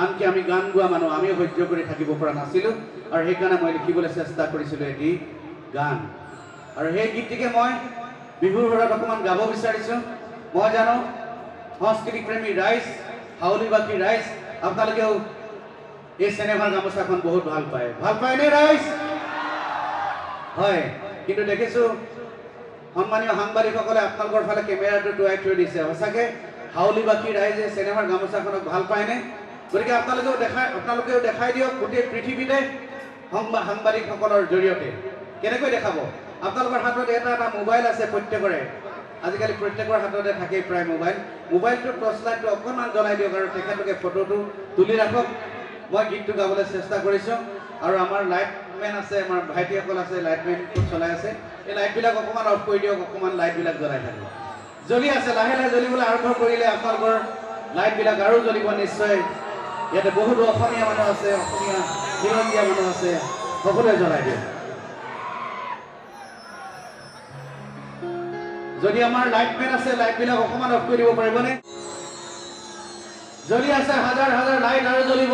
আনকি আমি গান গোৱা মানুহ আমিও সহ্য কৰি থাকিব পৰা নাছিলোঁ আৰু সেইকাৰণে মই লিখিবলৈ চেষ্টা কৰিছিলোঁ এটি গান আৰু সেই গীতটিকে মই বিহুৰ ঘৰত অকণমান গাব বিচাৰিছোঁ। মই জানো সংস্কৃতিক প্ৰেমী ৰাইজ, হাউলিবাসী ৰাইজ আপোনালোকেও এই চিনেমাৰ গামোচাখন বহুত ভাল পায়নে ৰাইজ? হয়, কিন্তু দেখিছোঁ সন্মানীয় সাংবাদিকসকলে আপোনালোকৰ ফালে কেমেৰাটো টুৱাই থৈ দিছে। সঁচাকৈ হাউলিবাসী ৰাইজে চিনেমাৰ গামোচাখনক ভাল পায়নে? গতিকে আপোনালোকেও দেখাই দিয়ক গোটেই পৃথিৱীতে সাংবাদিকসকলৰ জৰিয়তে। কেনেকৈ দেখাব? আপোনালোকৰ হাতত এটা মোবাইল আছে প্ৰত্যেকৰে, আজিকালি প্ৰত্যেকৰ হাততে থাকেই প্ৰায় মোবাইলটোৰ টৰ্চ লাইটটো অকণমান জ্বলাই দিয়ক আৰু তেখেতলোকে ফটোটো তুলি ৰাখক। মই গীতটো গাবলৈ চেষ্টা কৰিছোঁ আৰু আমাৰ লাইটমেন আছে, আমাৰ ভাইটিসকল আছে, লাইটমেন চলাই আছে। এই লাইটবিলাক অকণমান অফ কৰি দিয়ক, অকণমান লাইটবিলাক জ্বলাই থাকিব। জ্বলি আছে, লাহে লাহে জ্বলিবলৈ আৰম্ভ কৰিলে আপোনালোকৰ লাইটবিলাক আৰু জ্বলিব নিশ্চয়। ইয়াতে বহুতো অসমীয়া মানুহ আছে, অসমীয়া খিলঞ্জীয়া মানুহ আছে, সকলোৱে জ্বলাই দিয়ে। যদি আমাৰ লাইটমেন আছে, লাইটবিলাক অকণমান অফ কৰি দিব পাৰিবনে? জ্বলি আছে হাজাৰ হাজাৰ লাইট আৰু জ্বলিব।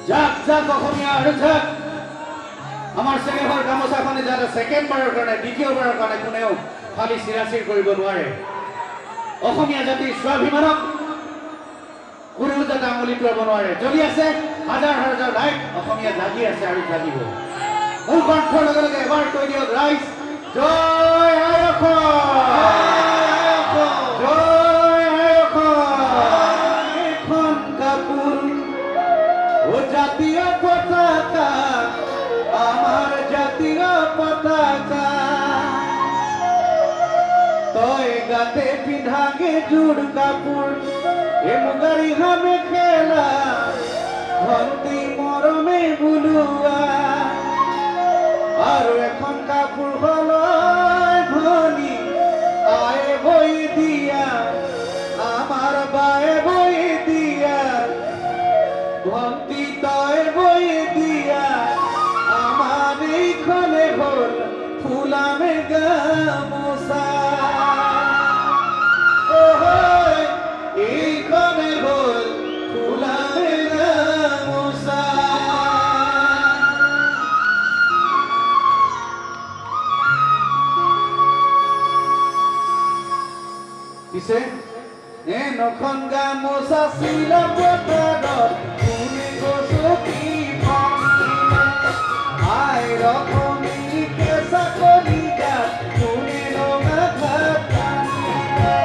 যাক যাক অসমীয়া আৰু যাক আমাৰ চিনেমাৰ গামোচাখনে যাতে ছেকেণ্ডবাৰৰ কাৰণে, দ্বিতীয়বাৰৰ কাৰণে কোনেও খালি চিৰাচিৰ কৰিব নোৱাৰে। অসমীয়া জাতিৰ স্বাভিমানক কোনেও যাতে আঙুলি তুলাব নোৱাৰে। জ্বলি আছে হাজাৰ হাজাৰ লাইট, অসমীয়া জাগি আছে আৰু জাগিব। মোৰ কণ্ঠৰ লগে লগে এবাৰ কৈ দিয়ক ৰাইজ, জয় আই অসম, জয় আই অসম। এখন কাপোৰ ও জাতীয় পতাকা, আমাৰ জাতীয় পতাকা। তই গাতে পিন্ধাগে জোৰ কাপোৰ, এ মুগাৰী হামে খেলা, ভন্তি মৰমে বুলোৱা। আৰু এখন কাপোৰ হলয় ধনী আয়ে বই দিয়া, আমার বায়ে বই দিয়া, ভন্তি তই বই দিয়া। আমার এইখনে হল ফুলামে গামোচা, এইখনে হল ফুলামে গামোচা। পিছে নখন গামোচা চিলা পথাৰত কোনে গছকি ভাঙিলে, আই ৰখনি কেঁচা কলিজাত কোনে ৰঙা ভাত টানিলে।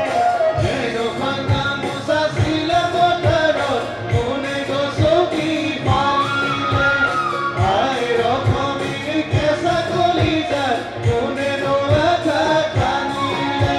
নখন গামোচা চিলা পথাৰত কোনে গছকি ভাঙিলে, আই ৰখনি কেঁচা কলিজাত কোনে ৰঙা ভাত টানিলে।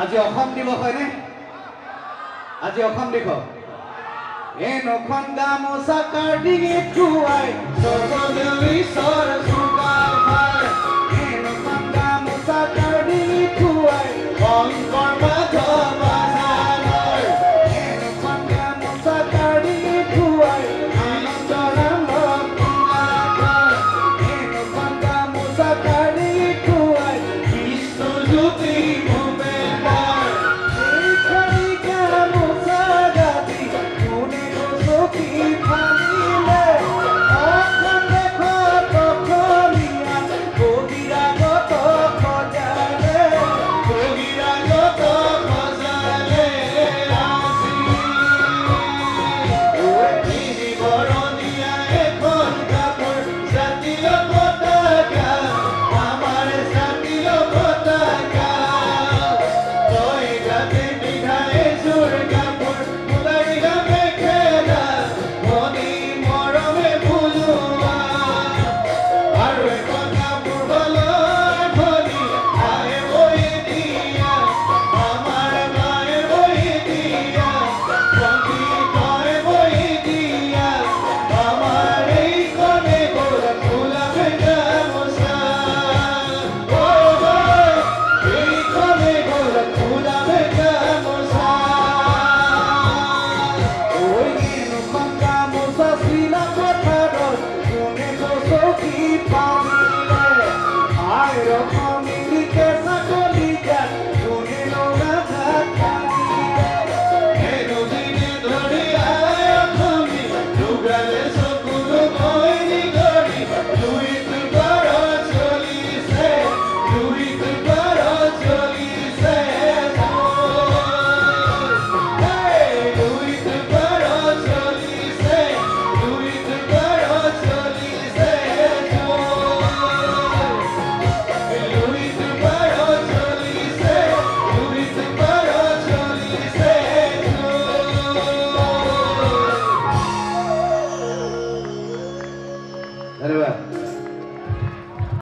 আজি অসম দিৱস হয়নে? আজি অসম দিৱস। নখন গামোচা কাৰ ডিঙিত খুৱাই স্বৰ্গদেউৰী স্বৰ চুকাৰ ভাই। নখন গামোচা কাৰ ডিঙিত খুৱাই শংকৰ মাধৱ আজানৰ। নখন গামোচা কাৰ ডিঙিত খুৱাই আনন্দৰাম লক্ষ্মীনাথৰ। নখন গামোচা কাৰ ডিঙিত খুৱাই বিষ্ণুজ্যোতি